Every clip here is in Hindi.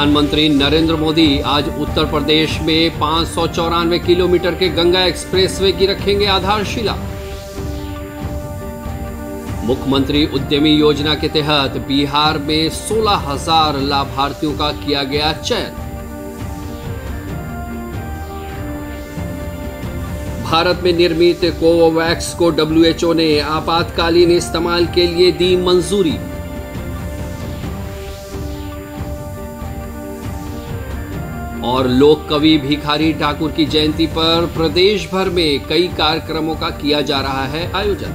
प्रधानमंत्री नरेंद्र मोदी आज उत्तर प्रदेश में 594 किलोमीटर के गंगा एक्सप्रेसवे की रखेंगे आधारशिला। मुख्यमंत्री उद्यमी योजना के तहत बिहार में 16,000 लाभार्थियों का किया गया चयन। भारत में निर्मित कोवोवैक्स को WHO ने आपातकालीन इस्तेमाल के लिए दी मंजूरी। और लोक कवि भिखारी ठाकुर की जयंती पर प्रदेश भर में कई कार्यक्रमों का किया जा रहा है आयोजन।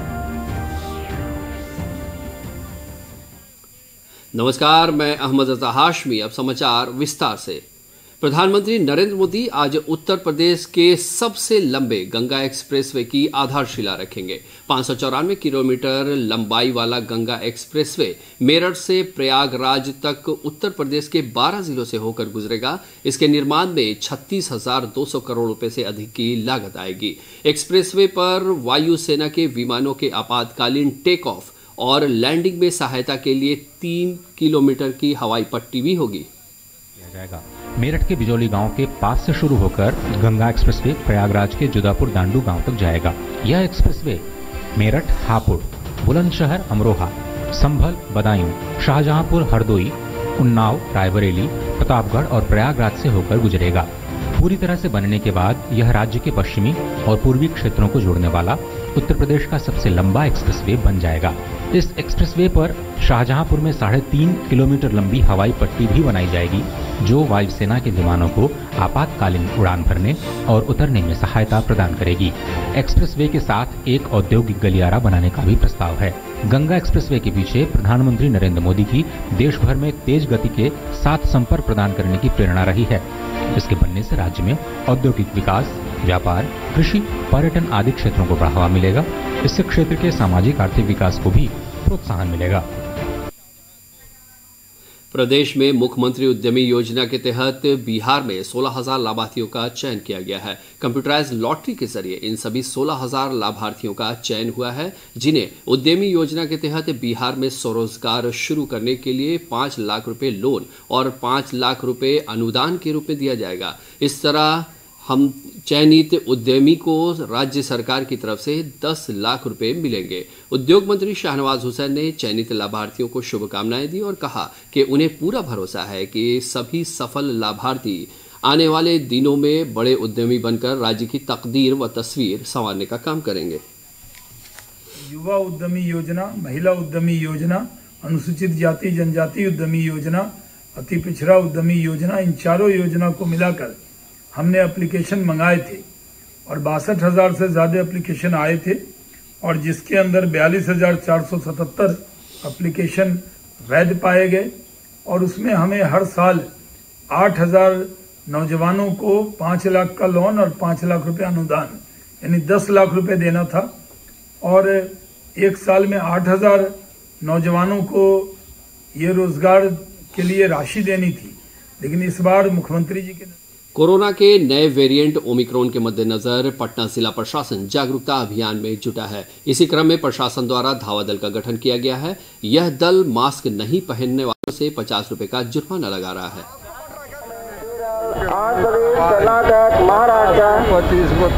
नमस्कार, मैं अहमद रजा हाशमी। अब समाचार विस्तार से। प्रधानमंत्री नरेंद्र मोदी आज उत्तर प्रदेश के सबसे लंबे गंगा एक्सप्रेसवे की आधारशिला रखेंगे। 594 किलोमीटर लंबाई वाला गंगा एक्सप्रेसवे मेरठ से प्रयागराज तक उत्तर प्रदेश के 12 जिलों से होकर गुजरेगा। इसके निर्माण में 36,200 करोड़ रुपए से अधिक की लागत आएगी। एक्सप्रेसवे पर वायुसेना के विमानों के आपातकालीन टेक ऑफ और लैंडिंग में सहायता के लिए 3 किलोमीटर की हवाई पट्टी भी होगी। मेरठ के बिजौली गांव के पास से शुरू होकर गंगा एक्सप्रेसवे प्रयागराज के जुदापुर दांडू गांव तक जाएगा। यह एक्सप्रेसवे मेरठ, हापुड़, बुलंदशहर, अमरोहा, संभल, बदायूं, शाहजहांपुर, हरदोई, उन्नाव, रायबरेली, प्रतापगढ़ और प्रयागराज से होकर गुजरेगा। पूरी तरह से बनने के बाद यह राज्य के पश्चिमी और पूर्वी क्षेत्रों को जोड़ने वाला उत्तर प्रदेश का सबसे लंबा एक्सप्रेसवे बन जाएगा। इस एक्सप्रेसवे पर शाहजहांपुर में 3.5 किलोमीटर लंबी हवाई पट्टी भी बनाई जाएगी, जो वायुसेना के विमानों को आपातकालीन उड़ान भरने और उतरने में सहायता प्रदान करेगी। एक्सप्रेसवे के साथ एक औद्योगिक गलियारा बनाने का भी प्रस्ताव है। गंगा एक्सप्रेसवे के पीछे प्रधानमंत्री नरेंद्र मोदी की देश भर में तेज गति के साथ संपर्क प्रदान करने की प्रेरणा रही है। इसके बनने से राज्य में औद्योगिक विकास, व्यापार, कृषि, पर्यटन आदि क्षेत्रों को बढ़ावा मिलेगा। इससे क्षेत्र के सामाजिक आर्थिक विकास को भी प्रोत्साहन मिलेगा। प्रदेश में मुख्यमंत्री उद्यमी योजना के तहत बिहार में 16,000 लाभार्थियों का चयन किया गया है। कंप्यूटराइज लॉटरी के जरिए इन सभी 16,000 लाभार्थियों का चयन हुआ है, जिन्हें उद्यमी योजना के तहत बिहार में स्वरोजगार शुरू करने के लिए 5 लाख रुपए लोन और 5 लाख रुपए अनुदान के रूप में दिया जाएगा। इस तरह हम चयनित उद्यमी को राज्य सरकार की तरफ से 10 लाख रुपए मिलेंगे। उद्योग मंत्री शाहनवाज हुसैन ने चयनित लाभार्थियों को शुभकामनाएं दी और कहा कि उन्हें पूरा भरोसा है कि सभी सफल लाभार्थी आने वाले दिनों में बड़े उद्यमी बनकर राज्य की तकदीर व तस्वीर संवारने का काम करेंगे। युवा उद्यमी योजना, महिला उद्यमी योजना, अनुसूचित जाति जनजाति उद्यमी योजना, अति पिछड़ा उद्यमी योजना, इन चारों योजना को मिलाकर हमने एप्लीकेशन मंगाए थे और 62,000 से ज़्यादा एप्लीकेशन आए थे और जिसके अंदर 42,477 एप्लीकेशन वैध पाए गए और उसमें हमें हर साल 8,000 नौजवानों को 5 लाख का लोन और 5 लाख रुपए अनुदान यानी 10 लाख रुपए देना था और एक साल में 8,000 नौजवानों को ये रोजगार के लिए राशि देनी थी। लेकिन इस बार मुख्यमंत्री जी के कोरोना के नए वेरिएंट ओमिक्रॉन के मद्देनजर पटना जिला प्रशासन जागरूकता अभियान में जुटा है। इसी क्रम में प्रशासन द्वारा धावा दल का गठन किया गया है। यह दल मास्क नहीं पहनने वालों से 50 रुपए का जुर्माना लगा रहा है। कर्नाटक, महाराष्ट्र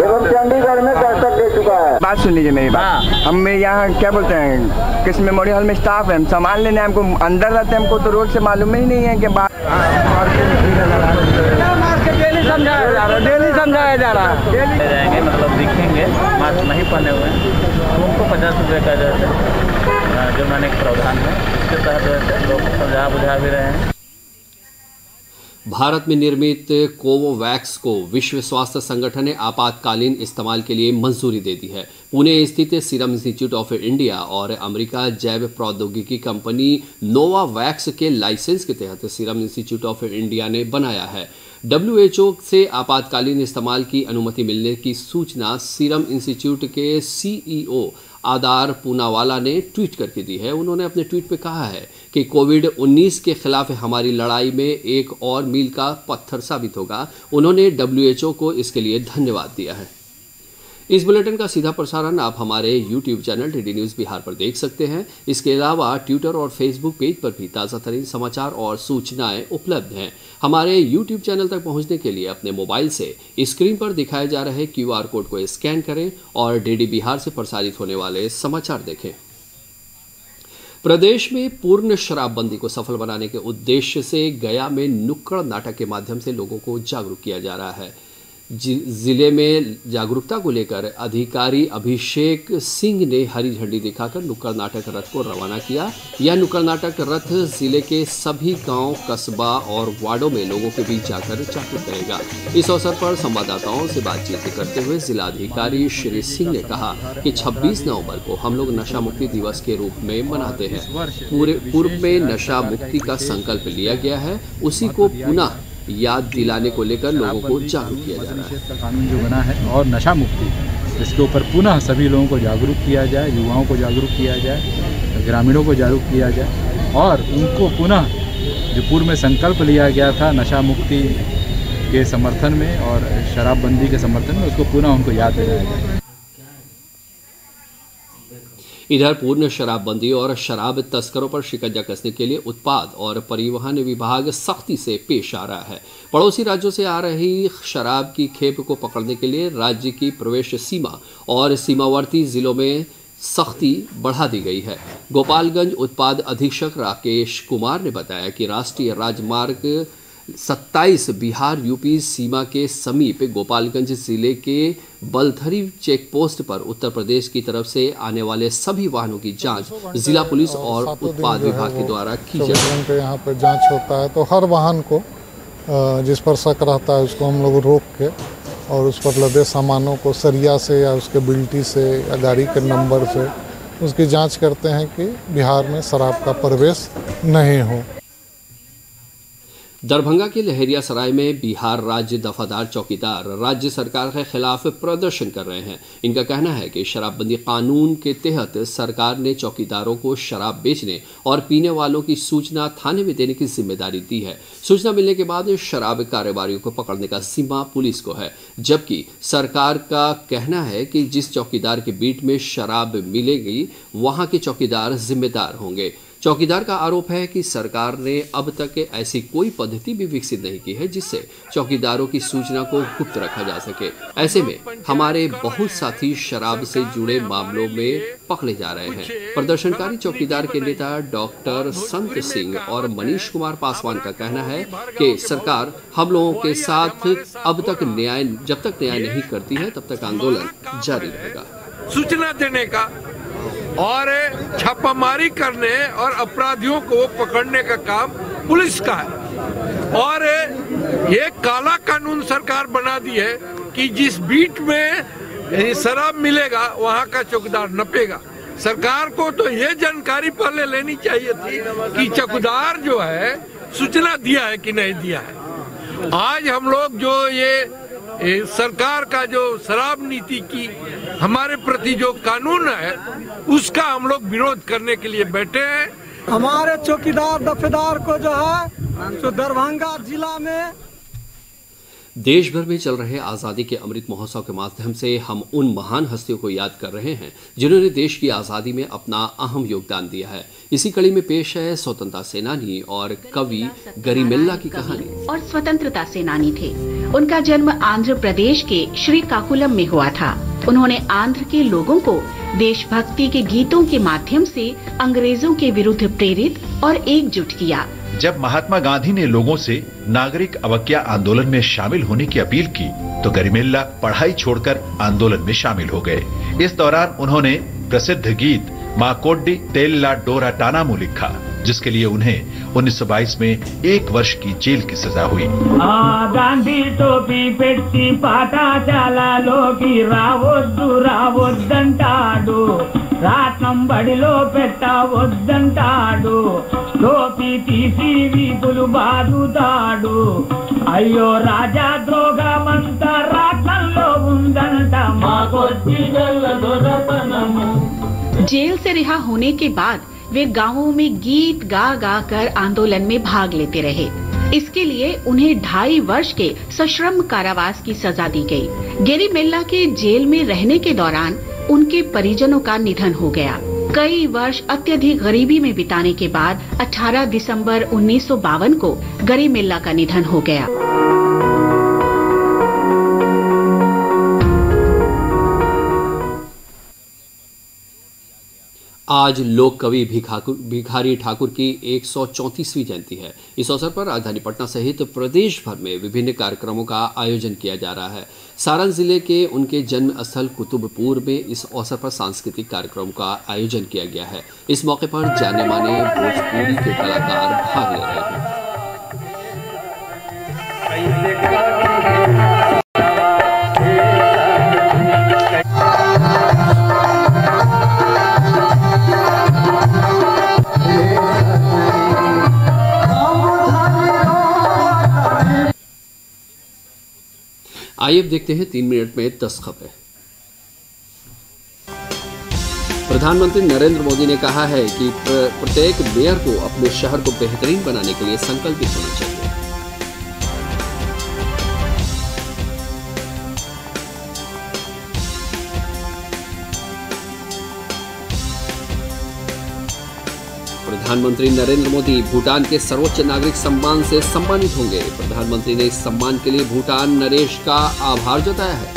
एवं चंडीगढ़ में दस्तक दे चुका है। बात सुन लीजिए मेरी बात। हम यहाँ क्या बोलते हैं, किस मेमोरियल में स्टाफ है, हम सामान लेने हमको अंदर रहते हैं, हमको तो रोड से मालूम ही नहीं है कि डेली समझाया जा रहा है। जाएंगे मतलब दिखेंगे मास्क नहीं पहने हुए तो उनको 50 रुपये का जो है जुर्माने का प्रावधान है। इसके तहत लोग समझा बुझा भी रहे हैं। भारत में निर्मित कोवोवैक्स को विश्व स्वास्थ्य संगठन ने आपातकालीन इस्तेमाल के लिए मंजूरी दे दी है। पुणे स्थित सीरम इंस्टीट्यूट ऑफ इंडिया और अमेरिका जैव प्रौद्योगिकी कंपनी नोवावैक्स के लाइसेंस के तहत सीरम इंस्टीट्यूट ऑफ इंडिया ने बनाया है। WHO से आपातकालीन इस्तेमाल की अनुमति मिलने की सूचना सीरम इंस्टीट्यूट के CEO आदार पूनावाला ने ट्वीट करके दी है। उन्होंने अपने ट्वीट में कहा है कि कोविड-19 के खिलाफ हमारी लड़ाई में एक और मील का पत्थर साबित होगा। उन्होंने WHO को इसके लिए धन्यवाद दिया है। इस बुलेटिन का सीधा प्रसारण आप हमारे YouTube channel DD news Bihar पर देख सकते हैं। इसके अलावा ट्विटर और फेसबुक पेज पर भी ताज़ा तरीन समाचार और सूचनाएं उपलब्ध हैं। हमारे YouTube चैनल तक पहुंचने के लिए अपने मोबाइल से स्क्रीन पर दिखाए जा रहे QR कोड को स्कैन करें और DD बिहार से प्रसारित होने वाले समाचार देखें। प्रदेश में पूर्ण शराबबंदी को सफल बनाने के उद्देश्य से गया में नुक्कड़ नाटक के माध्यम से लोगों को जागरूक किया जा रहा है। जिले में जागरूकता को लेकर अधिकारी अभिषेक सिंह ने हरी झंडी दिखाकर नुक्कड़ नाटक रथ को रवाना किया। यह नुक्कड़ नाटक रथ जिले के सभी गांव, कस्बा और वार्डों में लोगों के बीच जाकर जागरूक करेगा। इस अवसर पर संवाददाताओं से बातचीत करते हुए जिलाधिकारी श्री सिंह ने कहा कि 26 नवंबर को हम लोग नशा मुक्ति दिवस के रूप में मनाते हैं। पूर्व में नशा मुक्ति का संकल्प लिया गया है, उसी को पुनः याद दिलाने को लेकर लोगों को जागरूक किया जा रहा है। कानून जो बना है और नशा मुक्ति, इसके ऊपर पुनः सभी लोगों को जागरूक किया जाए, युवाओं को जागरूक किया जाए, ग्रामीणों को जागरूक किया जाए और उनको पुनः जो पूर्व में संकल्प लिया गया था नशा मुक्ति के समर्थन में और शराबबंदी के समर्थन में, उसको पुनः उनको याद दिलाया जाए। इधर पूर्ण शराबबंदी और शराब तस्करों पर शिकंजा कसने के लिए उत्पाद और परिवहन विभाग सख्ती से पेश आ रहा है। पड़ोसी राज्यों से आ रही शराब की खेप को पकड़ने के लिए राज्य की प्रवेश सीमा और सीमावर्ती जिलों में सख्ती बढ़ा दी गई है। गोपालगंज उत्पाद अधीक्षक राकेश कुमार ने बताया कि राष्ट्रीय राजमार्ग 27 बिहार यूपी सीमा के समीप गोपालगंज जिले के बलथरी चेक पोस्ट पर उत्तर प्रदेश की तरफ से आने वाले सभी वाहनों की जांच जिला पुलिस और उत्पाद विभाग के द्वारा की जाती है। यहाँ पर जांच होता है, तो हर वाहन को जिस पर शक रहता है उसको हम लोग रोक के और उस पर लदे सामानों को सरिया से या उसके बिल्टी से या गाड़ी के नंबर से उसकी जाँच करते हैं कि बिहार में शराब का प्रवेश नहीं हो। दरभंगा के लहेरियासराय में बिहार राज्य दफादार चौकीदार राज्य सरकार के खिलाफ प्रदर्शन कर रहे हैं। इनका कहना है कि शराबबंदी कानून के तहत सरकार ने चौकीदारों को शराब बेचने और पीने वालों की सूचना थाने में देने की जिम्मेदारी दी है। सूचना मिलने के बाद शराब कारोबारियों को पकड़ने का जिम्मा पुलिस को है, जबकि सरकार का कहना है कि जिस चौकीदार के बीट में शराब मिलेगी वहां के चौकीदार जिम्मेदार होंगे। चौकीदार का आरोप है कि सरकार ने अब तक ऐसी कोई पद्धति भी विकसित नहीं की है जिससे चौकीदारों की सूचना को गुप्त रखा जा सके। ऐसे में हमारे बहुत साथी शराब से जुड़े मामलों में पकड़े जा रहे हैं। प्रदर्शनकारी चौकीदार के नेता डॉक्टर संत सिंह और मनीष कुमार पासवान का कहना है कि सरकार हम लोगों के साथ अब तक जब तक न्याय नहीं करती है तब तक आंदोलन जारी रहेगा। सूचना देने का और छापामारी करने और अपराधियों को पकड़ने का काम पुलिस का है। और ये काला कानून सरकार बना दी है कि जिस बीट में शराब मिलेगा वहाँ का चौकीदार नपेगा। सरकार को तो ये जानकारी पहले लेनी चाहिए थी कि चौकीदार जो है सूचना दिया है कि नहीं दिया है। आज हम लोग जो ये सरकार का जो शराब नीति की हमारे प्रति जो कानून है उसका हम लोग विरोध करने के लिए बैठे हैं। हमारे चौकीदार दफेदार को जो है जो दरभंगा जिला में देश भर में चल रहे आज़ादी के अमृत महोत्सव के माध्यम से हम उन महान हस्तियों को याद कर रहे हैं जिन्होंने देश की आज़ादी में अपना अहम योगदान दिया है। इसी कड़ी में पेश है स्वतंत्रता सेनानी और कवि गरिमेल्ला की कहानी। और स्वतंत्रता सेनानी थे। उनका जन्म आंध्र प्रदेश के श्रीकाकुलम में हुआ था। उन्होंने आंध्र के लोगों को देशभक्ति के गीतों के माध्यम से अंग्रेजों के विरुद्ध प्रेरित और एकजुट किया। जब महात्मा गांधी ने लोगों से नागरिक अवज्ञा आंदोलन में शामिल होने की अपील की तो गरिमेल्ला पढ़ाई छोड़कर आंदोलन में शामिल हो गए। इस दौरान उन्होंने प्रसिद्ध गीत माकोड्डी तेल्ला डोरा टानामू लिखा, जिसके लिए उन्हें 1922 में 1 वर्ष की जेल की सजा हुई। गांधी टोपी पेट्टी पाटा चालालोकी रावोद्दू रावोद्दंटाडू राट्నం బడిలో పెట్టవద్దంటాడు టోపీ తీసి వీపులు బాదుతాడు అయ్యో రాజా ద్రోగమంతా రాట్నంలో ఉందంట మాకొచ్చి దొరపనము। जेल से रिहा होने के बाद वे गांवों में गीत गा गा कर आंदोलन में भाग लेते रहे। इसके लिए उन्हें 2.5 वर्ष के सश्रम कारावास की सजा दी गई। गिरिमिल्ला के जेल में रहने के दौरान उनके परिजनों का निधन हो गया। कई वर्ष अत्यधिक गरीबी में बिताने के बाद 18 दिसंबर 1952 को गिरिमिल्ला का निधन हो गया। आज लोक कवि भिखारी ठाकुर की 134वीं जयंती है। इस अवसर पर राजधानी पटना सहित प्रदेश भर में विभिन्न कार्यक्रमों का आयोजन किया जा रहा है। सारण जिले के उनके जन्म स्थल कुतुबपुर में इस अवसर पर सांस्कृतिक कार्यक्रम का आयोजन किया गया है। इस मौके पर जाने माने भोजपुरी के कलाकार भाग ले रहे हैं। आइए अब देखते हैं 3 मिनट में 10 खबरें। प्रधानमंत्री नरेंद्र मोदी ने कहा है कि प्रत्येक मेयर को अपने शहर को बेहतरीन बनाने के लिए संकल्पित होना चाहिए। प्रधानमंत्री नरेंद्र मोदी भूटान के सर्वोच्च नागरिक सम्मान से सम्मानित होंगे। प्रधानमंत्री ने इस सम्मान के लिए भूटान नरेश का आभार जताया है।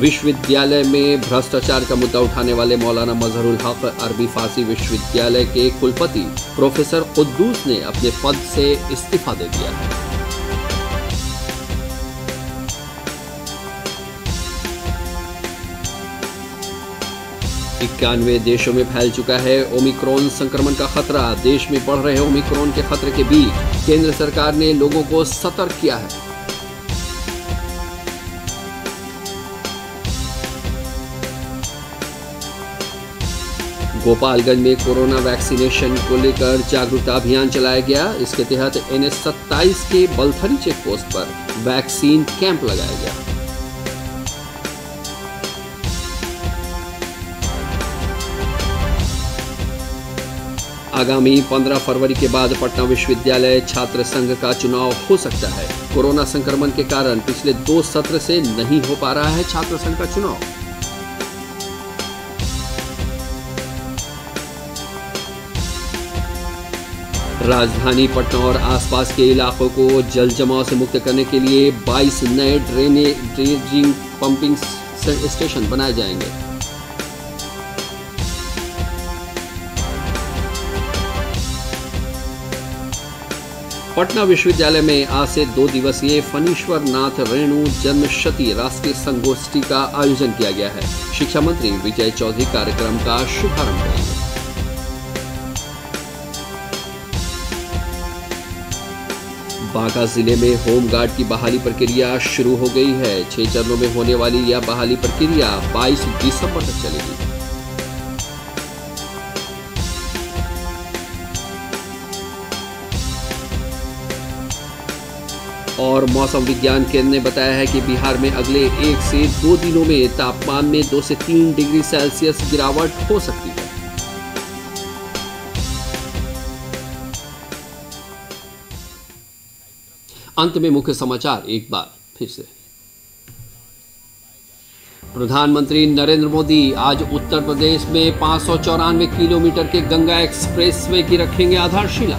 विश्वविद्यालय में भ्रष्टाचार का मुद्दा उठाने वाले मौलाना मजहरुल हक अरबी फारसी विश्वविद्यालय के कुलपति प्रोफेसर कुद्दूस ने अपने पद से इस्तीफा दे दिया है। 91 देशों में फैल चुका है ओमिक्रॉन संक्रमण का खतरा। देश में बढ़ रहे ओमिक्रॉन के खतरे के बीच केंद्र सरकार ने लोगों को सतर्क किया है। गोपालगंज में कोरोना वैक्सीनेशन को लेकर जागरूकता अभियान चलाया गया। इसके तहत NH-27 के बलथरी चेक पोस्ट पर वैक्सीन कैंप लगाया गया। आगामी 15 फरवरी के बाद पटना विश्वविद्यालय छात्र संघ का चुनाव हो सकता है। कोरोना संक्रमण के कारण पिछले 2 सत्र से नहीं हो पा रहा है छात्र संघ का चुनाव। राजधानी पटना और आसपास के इलाकों को जल जमाव से मुक्त करने के लिए 22 नए ड्रेजिंग पंपिंग स्टेशन बनाए जाएंगे। पटना विश्वविद्यालय में आज से 2 दिवसीय फणीश्वर नाथ रेणु जन्मशती राष्ट्रीय संगोष्ठी का आयोजन किया गया है। शिक्षा मंत्री विजय चौधरी कार्यक्रम का शुभारंभ करेंगे। बांका जिले में होमगार्ड की बहाली प्रक्रिया शुरू हो गई है। 6 चरणों में होने वाली यह बहाली प्रक्रिया 22 दिसंबर तक चलेगी। और मौसम विज्ञान केंद्र ने बताया है कि बिहार में अगले 1 से 2 दिनों में तापमान में 2 से 3 डिग्री सेल्सियस गिरावट हो सकती है। अंत में मुख्य समाचार एक बार फिर से। प्रधानमंत्री नरेंद्र मोदी आज उत्तर प्रदेश में 594 किलोमीटर के गंगा एक्सप्रेसवे की रखेंगे आधारशिला।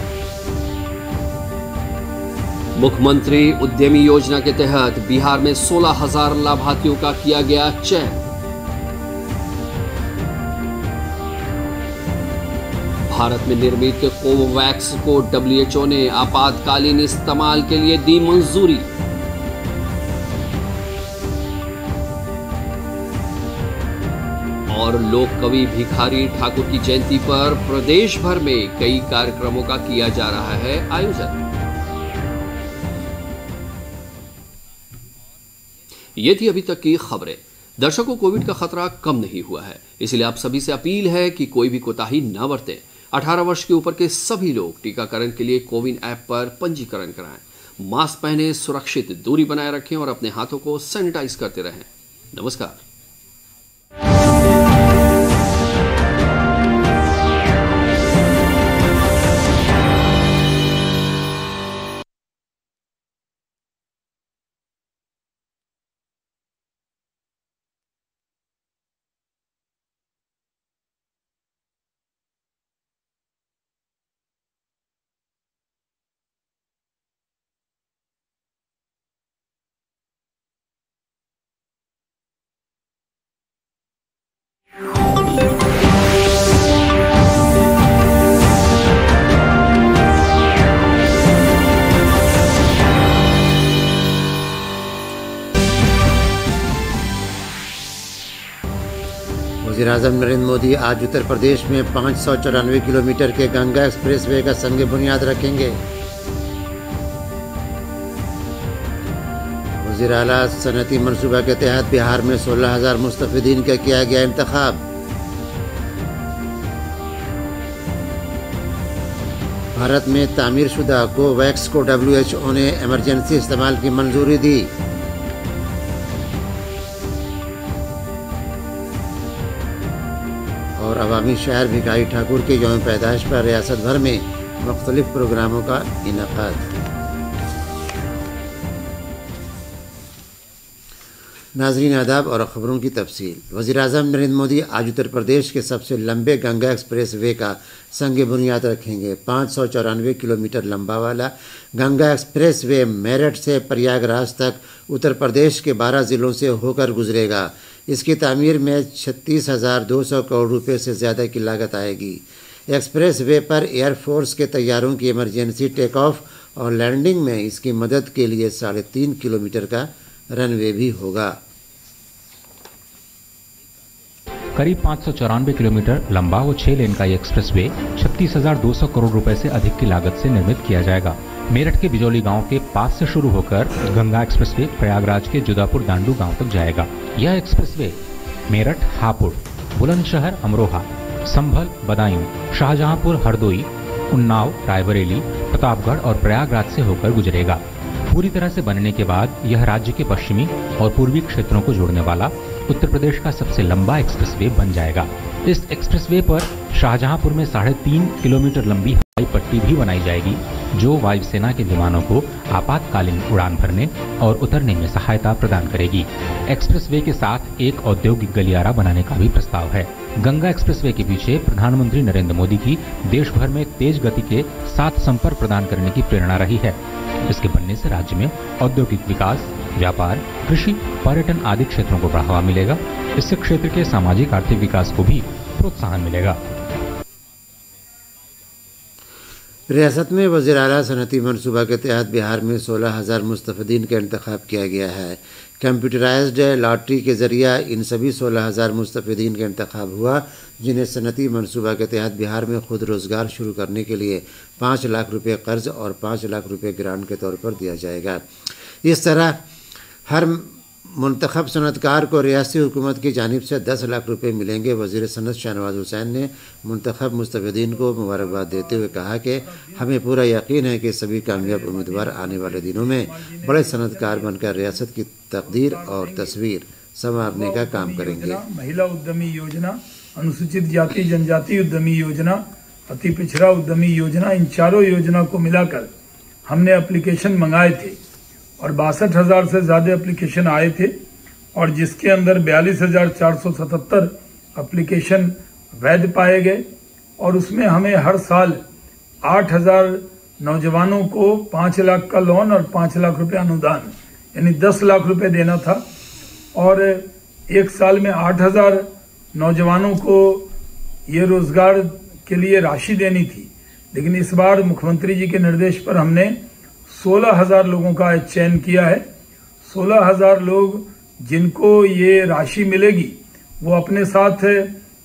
मुख्यमंत्री उद्यमी योजना के तहत बिहार में 16,000 लाभार्थियों का किया गया चयन। भारत में निर्मित कोवैक्स को WHO ने आपातकालीन इस्तेमाल के लिए दी मंजूरी। और लोक कवि भिखारी ठाकुर की जयंती पर प्रदेश भर में कई कार्यक्रमों का किया जा रहा है आयोजन। ये थी अभी तक की खबरें। दर्शकों, कोविड का खतरा कम नहीं हुआ है, इसलिए आप सभी से अपील है कि कोई भी कोताही न बरतें। 18 वर्ष के ऊपर के सभी लोग टीकाकरण के लिए कोविन ऐप पर पंजीकरण कराएं। मास्क पहने, सुरक्षित दूरी बनाए रखें और अपने हाथों को सैनिटाइज करते रहें। नमस्कार। वज़ीर-ए-आज़म नरेंद्र मोदी आज उत्तर प्रदेश में 594 किलोमीटर के गंगा एक्सप्रेसवे का संग बुनियाद रखेंगे। वज़ीर आला सनती मनसूबा के तहत बिहार में 16,000 मुस्तफ़ीदीन का किया गया इंतखाब। भारत में तामीर शुदा कोवैक्स को WHO ने इमरजेंसी इस्तेमाल की मंजूरी दी। और अवामी शायर भिखारी ठाकुर के यौम पैदाइश पर रियासत भर में मुख्तलिफ प्रोग्रामों का इनेकाद। नाज़रीन आदाब और ख़बरों की तफसील। वज़ीर-ए-आज़म नरेंद्र मोदी आज उत्तर प्रदेश के सबसे लंबे गंगा एक्सप्रेस वे का संग बुनियाद रखेंगे। 594 किलोमीटर लंबा वाला गंगा एक्सप्रेस वे मेरठ से प्रयागराज तक उत्तर प्रदेश के 12 ज़िलों से होकर गुजरेगा। इसकी तामीर में 36,200 करोड़ रुपए से ज़्यादा की लागत आएगी। एक्सप्रेस वे पर एयरफोर्स के तैयारों की इमरजेंसी टेक ऑफ और लैंडिंग में इसकी मदद के लिए 3.5 किलोमीटर का रनवे भी होगा। करीब 594 किलोमीटर लंबा व 6 लेन का ये एक्सप्रेसवे 36,200 करोड़ रुपए से अधिक की लागत से निर्मित किया जाएगा। मेरठ के बिजौली गांव के पास से शुरू होकर गंगा एक्सप्रेसवे प्रयागराज के जुदापुर दांडू गांव तक जाएगा। यह एक्सप्रेसवे मेरठ हापुड़, बुलंदशहर अमरोहा, संभल बदायूं, शाहजहांपुर हरदोई, उन्नाव रायबरेली, प्रतापगढ़ और प्रयागराज से होकर गुजरेगा। पूरी तरह से बनने के बाद यह राज्य के पश्चिमी और पूर्वी क्षेत्रों को जोड़ने वाला उत्तर प्रदेश का सबसे लंबा एक्सप्रेसवे बन जाएगा। इस एक्सप्रेसवे पर शाहजहांपुर में 3.5 किलोमीटर लंबी हवाई पट्टी भी बनाई जाएगी, जो वायुसेना के विमानों को आपातकालीन उड़ान भरने और उतरने में सहायता प्रदान करेगी। एक्सप्रेसवे के साथ एक औद्योगिक गलियारा बनाने का भी प्रस्ताव है। गंगा एक्सप्रेसवे के पीछे प्रधानमंत्री नरेंद्र मोदी की देश भर में तेज गति के साथ संपर्क प्रदान करने की प्रेरणा रही है। इसके बनने से राज्य में औद्योगिक विकास, व्यापार, कृषि, पर्यटन आदि क्षेत्रों को बढ़ावा मिलेगा। इससे क्षेत्र के सामाजिक आर्थिक विकास को भी प्रोत्साहन मिलेगा। रियासत में वज़ीर आला सनती मनसूबा के तहत बिहार में 16,000 मुस्तफ़ीदीन का इंतखाब किया गया है। कंप्यूटराइज्ड लॉटरी के जरिए इन सभी 16,000 मुस्तफ़ीदीन का इंतखाब हुआ, जिन्हें सनती मनसूबा के तहत बिहार में खुद रोज़गार शुरू करने के लिए 5 लाख रुपये कर्ज और 5 लाख रुपये ग्रांट के तौर पर दिया जाएगा। इस तरह हर मुंतखब सनतकार को रियासती हुकूमत की जानिब से 10 लाख रुपये मिलेंगे। वज़ीर सनत शाहनवाज हुसैन ने मुंतखब मुस्तफ़ीदीन को मुबारकबाद देते हुए कहा कि हमें पूरा यकीन है कि सभी कामयाब उम्मीदवार आने वाले दिनों में बड़े सनतकार बनकर रियासत की तकदीर और तस्वीर संवारने का काम करेंगे। महिला उद्यमी योजना, अनुसूचित जाति जनजाति उद्यमी योजना, अति पिछड़ा उद्यमी योजना, इन चारों योजना को मिलाकर हमने एप्लीकेशन मंगाए थे और 62,000 से ज़्यादा एप्लीकेशन आए थे और जिसके अंदर 42,477 एप्लीकेशन वैध पाए गए और उसमें हमें हर साल 8,000 नौजवानों को 5 लाख का लोन और 5 लाख रुपए अनुदान यानी 10 लाख रुपए देना था और एक साल में 8,000 नौजवानों को ये रोजगार के लिए राशि देनी थी। लेकिन इस बार मुख्यमंत्री जी के निर्देश पर हमने 16,000 लोगों का चयन किया है। 16,000 लोग जिनको ये राशि मिलेगी वो अपने साथ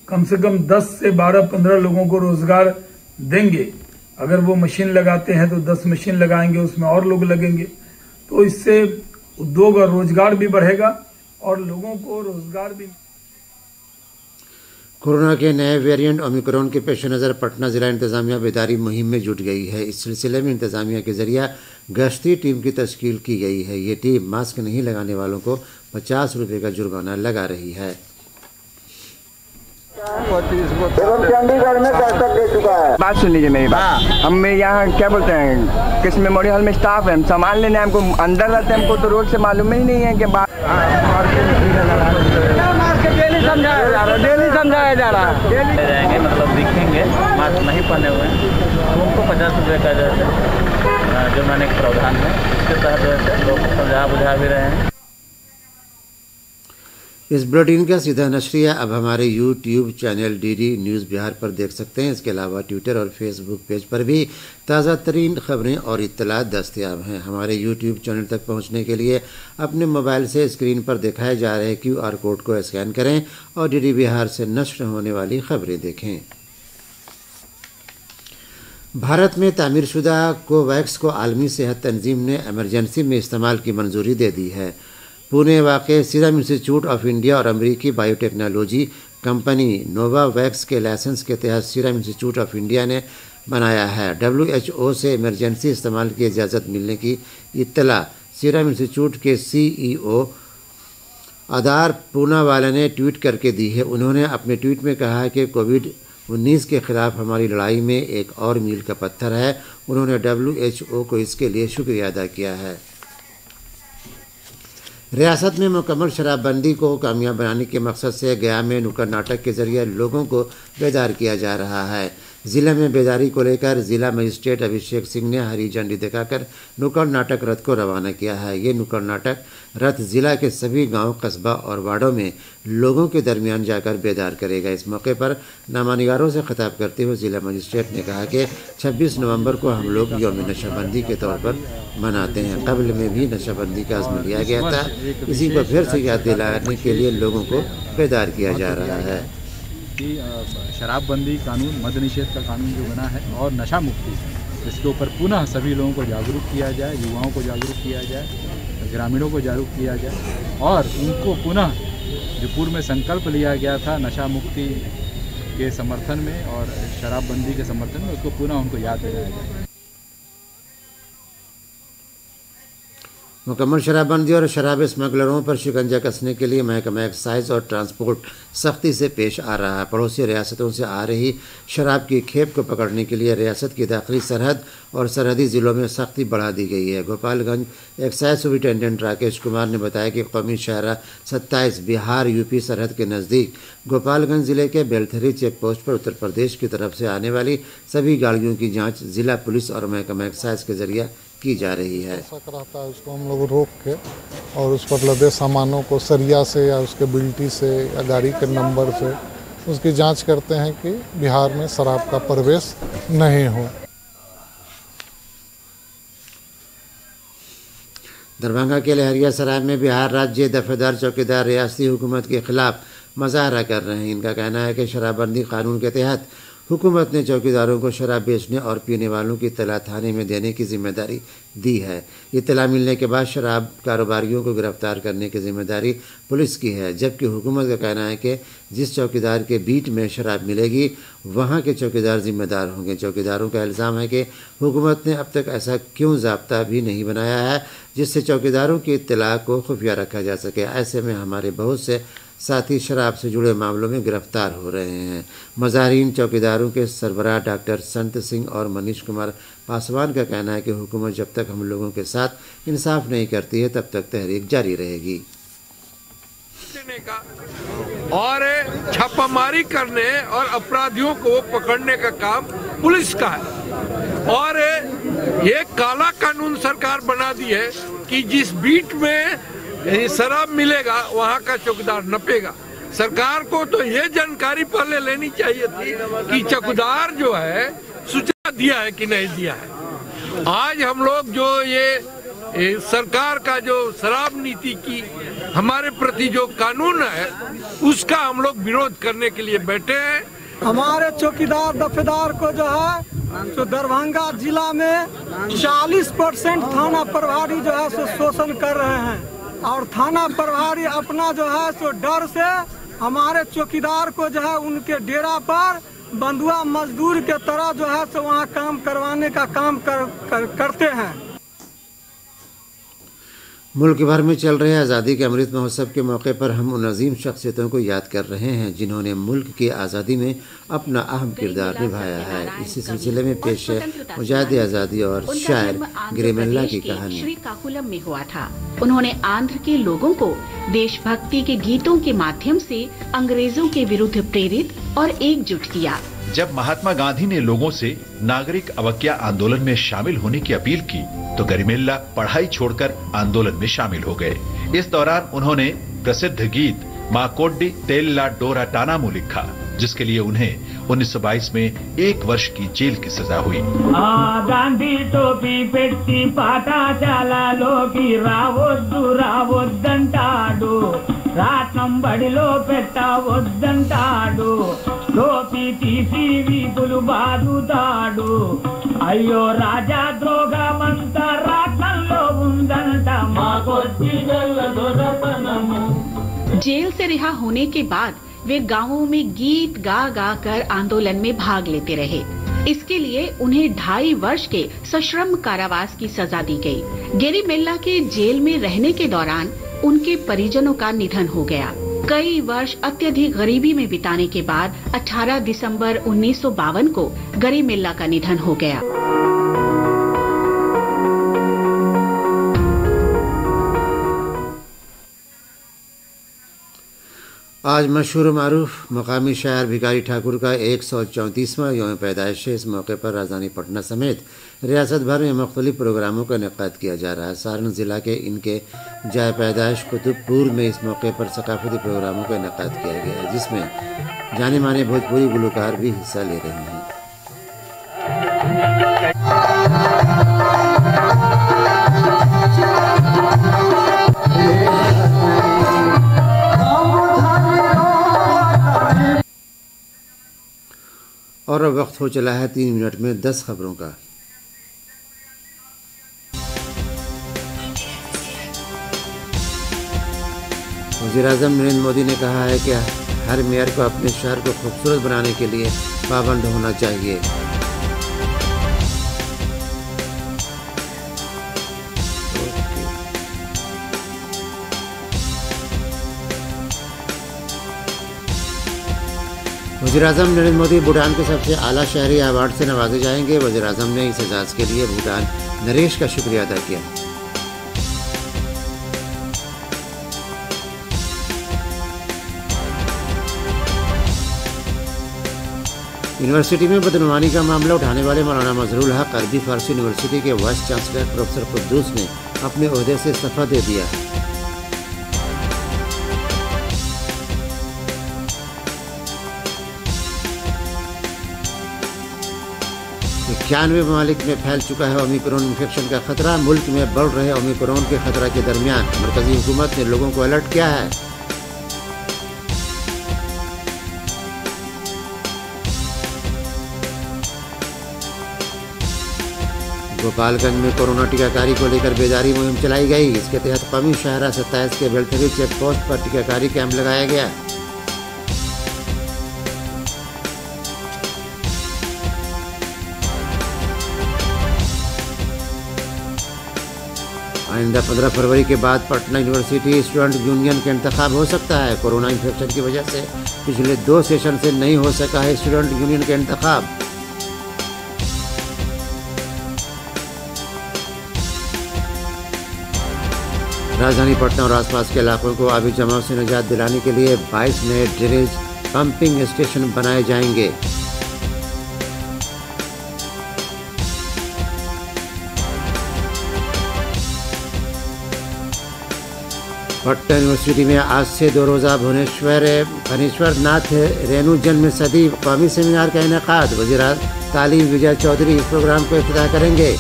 कम से कम 10 से 12-15 लोगों को रोजगार देंगे। अगर वो मशीन लगाते हैं तो 10 मशीन लगाएंगे, उसमें और लोग लगेंगे, तो इससे उद्योग और रोजगार भी बढ़ेगा और लोगों को रोजगार भी। कोरोना के नए वेरिएंट ओमिक्रॉन के पेश नज़र पटना जिला इंतजामिया बेदारी मुहिम में जुट गई है। इस सिलसिले में इंतजामिया के जरिए गश्ती टीम की तश्कील की गई है। ये टीम मास्क नहीं लगाने वालों को 50 रुपये का जुर्माना लगा रही है। एवं चंडीगढ़ में दस्तक दे चुका है। बात सुन लीजिए मेरी बात। हम यहाँ क्या बोलते हैं, किस मेमोरियल में स्टाफ है, हम सामान लेने हमको अंदर रहते हैं, हमको तो रोड से मालूम ही नहीं है कि डेली समझाया जा रहा है। जाएंगे मतलब दिखेंगे मास्क नहीं पहने हुए तो उनको 50 रुपये का जो है जुर्माने का प्रावधान है। इसके तहत जो है लोग समझा बुझा भी रहे हैं। इस बुलेटिन का सीधा नशरिया अब हमारे YouTube channel DD news Bihar पर देख सकते हैं। इसके अलावा ट्विटर और फेसबुक पेज पर भी ताज़ा तरीन खबरें और इत्तलात दस्तयाब हैं। हमारे YouTube चैनल तक पहुंचने के लिए अपने मोबाइल से स्क्रीन पर दिखाए जा रहे QR कोड को स्कैन करें और DD बिहार से नश्र होने वाली खबरें देखें। भारत में तामीरशुदा कोवैक्स को आलमी सेहत तंजीम ने इमरजेंसी में इस्तेमाल की मंजूरी दे दी है। पुणे वाक़े सीरम इंस्टीट्यूट ऑफ इंडिया और अमेरिकी बायोटेक्नोलॉजी कंपनी नोवावैक्स के लाइसेंस के तहत सीरम इंस्टीट्यूट ऑफ इंडिया ने बनाया है। WHO से इमरजेंसी इस्तेमाल की इजाज़त मिलने की इत्तला सीरम इंस्टीट्यूट के CEO अदार पूनावाला ने ट्वीट करके दी है। उन्होंने अपने ट्वीट में कहा है कि कोविड-19 के खिलाफ हमारी लड़ाई में एक और मील का पत्थर है। उन्होंने WHO को इसके लिए शुक्रिया अदा किया है। रियासत में मुकम्मल शराबबंदी को कामयाब बनाने के मकसद से गया में नुक्कड़ नाटक के जरिए लोगों को बेदार किया जा रहा है। ज़िले में बेदारी को लेकर ज़िला मजिस्ट्रेट अभिषेक सिंह ने हरी झंडी दिखाकर नुक्कड़ नाटक रथ को रवाना किया है। ये नुक्कड़ नाटक रथ ज़िला के सभी गांव, कस्बा और वार्डों में लोगों के दरमियान जाकर बेदार करेगा। इस मौके पर नामानिगारों से खिताब करते हुए ज़िला मजिस्ट्रेट ने कहा कि 26 नवंबर को हम लोग यौम नशाबंदी के तौर पर मनाते हैं। कबल में भी नशाबंदी का आज़म लिया गया था। इसी को फिर से याद दिलाने के लिए लोगों को बेदार किया जा रहा है कि शराबबंदी कानून, मद निषेध का कानून जो बना है और नशा मुक्ति, इसके ऊपर पुनः सभी लोगों को जागरूक किया जाए, युवाओं को जागरूक किया जाए, ग्रामीणों को जागरूक किया जाए और उनको पुनः जो पूर्व में संकल्प लिया गया था नशा मुक्ति के समर्थन में और शराबबंदी के समर्थन में, उसको पुनः उनको याद दिलाया जाए। मुकम्मल शराबबंदी और शराब स्मगलरों पर शिकंजा कसने के लिए महकमा एक्साइज और ट्रांसपोर्ट सख्ती से पेश आ रहा है। पड़ोसी रियासतों से आ रही शराब की खेप को पकड़ने के लिए रियासत की दाखिली सरहद और सरहदी ज़िलों में सख्ती बढ़ा दी गई है। गोपालगंज एक्साइज सुपरिटेंडेंट राकेश कुमार ने बताया कि कौमी शाहरा 27 बिहार यूपी सरहद के नज़दीक गोपालगंज ज़िले के बेलथरी चेक पोस्ट पर उत्तर प्रदेश की तरफ से आने वाली सभी गाड़ियों की जाँच ज़िला पुलिस और महकमा एक्साइज के जरिए की जा रही है। रहता है उसको हम लोग रोक के और उस पर लदे सामानों को सरिया से या उसके बिल्टी से या गाड़ी के नंबर से उसकी जांच करते हैं कि बिहार में शराब का प्रवेश नहीं हो। दरभंगा के लहरियासराय में बिहार राज्य दफेदार चौकीदार रियासती हुकूमत के खिलाफ मुजाहरा कर रहे हैं। इनका कहना है कि शराबबंदी कानून के तहत हुकूमत ने चौकीदारों को शराब बेचने और पीने वालों की इत्तला थाने में देने की जिम्मेदारी दी है। इत्तला मिलने के बाद शराब कारोबारियों को गिरफ्तार करने की जिम्मेदारी पुलिस की है, जबकि हुकूमत का कहना है कि जिस चौकीदार के बीट में शराब मिलेगी वहाँ के चौकीदार जिम्मेदार होंगे। चौकीदारों का इल्ज़ाम है कि हुकूमत ने अब तक ऐसा क्यों ज़ाब्ता भी नहीं बनाया है जिससे चौकीदारों की इत्तला को खुफिया रखा जा सके। ऐसे में हमारे बहुत से साथी शराब से जुड़े मामलों में गिरफ्तार हो रहे हैं। मुजाहिरीन चौकीदारों के सरबराह डॉक्टर संत सिंह और मनीष कुमार पासवान का कहना है कि हुकूमत जब तक हम लोगों के साथ इंसाफ नहीं करती है तब तक तहरीक जारी रहेगी। और छापामारी करने और अपराधियों को पकड़ने का काम पुलिस का है। और ये काला कानून सरकार बना दी है कि जिस बीट में शराब मिलेगा वहाँ का चौकीदार नपेगा। सरकार को तो ये जानकारी पहले लेनी चाहिए थी कि चौकीदार जो है सूचना दिया है कि नहीं दिया है। आज हम लोग जो ये सरकार का जो शराब नीति की हमारे प्रति जो कानून है उसका हम लोग विरोध करने के लिए बैठे हैं। हमारे चौकीदार दफेदार को जो है तो दरभंगा जिला में 40% थाना प्रभारी जो है सो शोषण कर रहे हैं और थाना प्रभारी अपना जो है सो डर से हमारे चौकीदार को जो है उनके डेरा पर बंधुआ मजदूर के तरह जो है सो वहाँ काम करवाने का काम करते हैं। मुल्क भर में चल रहे आज़ादी के अमृत महोत्सव के मौके पर हम उन अजीम शख्सियतों को याद कर रहे हैं जिन्होंने मुल्क की आज़ादी में अपना अहम किरदार निभाया है। इसी सिलसिले में पेश है मुजाहिद आज़ादी और शायर गिरिमिल्ला की कहानी। श्री काकुलम में हुआ था। उन्होंने आंध्र के लोगों को देशभक्ति के गीतों के माध्यम से अंग्रेजों के विरुद्ध प्रेरित और एकजुट किया। जब महात्मा गांधी ने लोगों से नागरिक अवज्ञा आंदोलन में शामिल होने की अपील की तो गरिमिल्ला पढ़ाई छोड़कर आंदोलन में शामिल हो गए। इस दौरान उन्होंने प्रसिद्ध गीत माकोड्डी तेल्ला डोरा टानामू लिखा, जिसके लिए उन्हें 1922 में 1 वर्ष की जेल की सजा हुई। गांधी टोपी पेट्टी पाटा चालालोकी रावొద్దు రావొద్దంటాడు, రాట్నం బడిలో పెట్టవొద్దంటాడు, టోపీ తీసి వీపులు బాదుతాడు, అయ్యో రాజా ద్రోగమంతా రాట్నంలో ఉందంట మాకొచ్చి దొరతనము। जेल से रिहा होने के बाद वे गांवों में गीत गा गा कर आंदोलन में भाग लेते रहे। इसके लिए उन्हें 2.5 वर्ष के सश्रम कारावास की सजा दी गई। गेरिमेल्ला के जेल में रहने के दौरान उनके परिजनों का निधन हो गया। कई वर्ष अत्यधिक गरीबी में बिताने के बाद 18 दिसंबर 1952 को गेरिमेल्ला का निधन हो गया। आज मशहूर मारूफ मकामी शायर भिखारी ठाकुर का 134वां यौम पैदाइश है। इस मौके पर राजधानी पटना समेत रियासत भर में मुख्तलिफ प्रोग्रामों का इनेकाद किया जा रहा है। सारण जिला के इनके जाए पैदाइश कुतुबपुर में इस मौके पर सकाफती प्रोग्रामों का इनेकाद किया गया है, जिसमें जाने माने भोजपुरी गुलकार भी हिस्सा ले रहे हैं। और अब वक्त हो चला है 3 मिनट में 10 खबरों का। वज़ीर-ए-आज़म नरेंद्र मोदी ने कहा है कि हर मेयर को अपने शहर को खूबसूरत बनाने के लिए पाबंद होना चाहिए। वज़ीर-ए-आज़म नरेंद्र मोदी भूटान के सबसे आला शहरी अवार्ड से नवाजे जाएंगे। वज़ीर-ए-आज़म ने इस एजाज़ के लिए भूटान नरेश का शुक्रिया अदा किया। यूनिवर्सिटी में बदनवानी का मामला उठाने वाले मौलाना मजहरुल हक अरबी फारसी यूनिवर्सिटी के वाइस चांसलर प्रोफेसर कुद्दूस ने अपने ओहदे से इस्तीफा दे दिया। 91 ममालिक में फैल चुका है ओमिक्रॉन इन्फेक्शन का खतरा। मुल्क में बढ़ रहे ओमिक्रॉन के खतरा के दरमियान मरकजी हुकूमत ने लोगों को अलर्ट किया है। गोपालगंज में कोरोना टीकाकारी को लेकर बेदारी मुहिम चलाई गई। इसके तहत कौमी शाहरा 27 के बेलथरी चेक पोस्ट पर टीकाकारी कैंप लगाया गया। आइंदा 15 फरवरी के बाद पटना यूनिवर्सिटी स्टूडेंट यूनियन का इंतखाब हो सकता है। कोरोना इन्फेक्शन की वजह से पिछले 2 सेशन से नहीं हो सका है स्टूडेंट यूनियन का इंतखाब। राजधानी पटना और आसपास के इलाकों को आबी जमाव से निजात दिलाने के लिए 22 नए ड्रेनेज पंपिंग स्टेशन बनाए जाएंगे। पटना यूनिवर्सिटी में आज से 2 रोज़ा भुवनेश्वर नाथ रेणु जन्म सदी कौमी सेमिनार का इनेकाद। वज़ीर तालीम विजय चौधरी इस प्रोग्राम को इफ्तिताह करेंगे।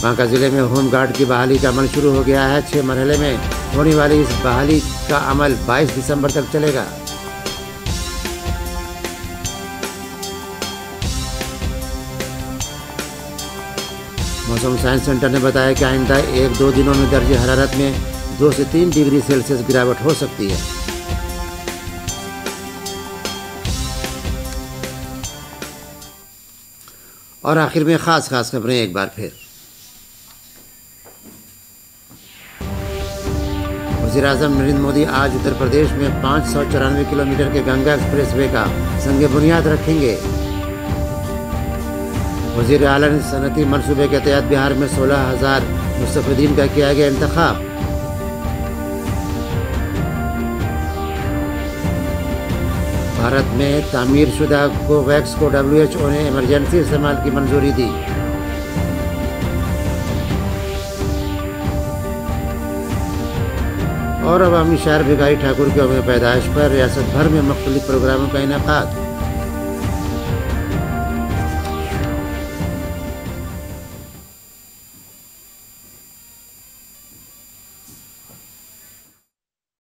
बांका जिले में होमगार्ड की बहाली का अमल शुरू हो गया है। 6 मरहले में होने वाली इस बहाली का अमल 22 दिसंबर तक चलेगा। मौसम साइंस सेंटर ने बताया कि आइंदा 1-2 दिनों में दर्जे हरारत में 2 से 3 डिग्री सेल्सियस गिरावट हो सकती है। और आखिर में खास खबरें एक बार फिर। वज़ीर-ए-आज़म नरेंद्र मोदी आज उत्तर प्रदेश में 594 किलोमीटर के गंगा एक्सप्रेसवे का संग बुनियाद रखेंगे। वज़ीर आला ने सनती मनसूबे के तहत बिहार में 16,000 मुस्तफ़ीदीन का किया गया इंतखाब। भारत में तामीर शुदा कोवैक्स को WHO ने इमरजेंसी इस्तेमाल की मंजूरी दी। और अवामी शायर भिखारी ठाकुर के यौम पैदाइश पर रियासत भर में मुख्तलिफ प्रोग्रामों का इनेकाद।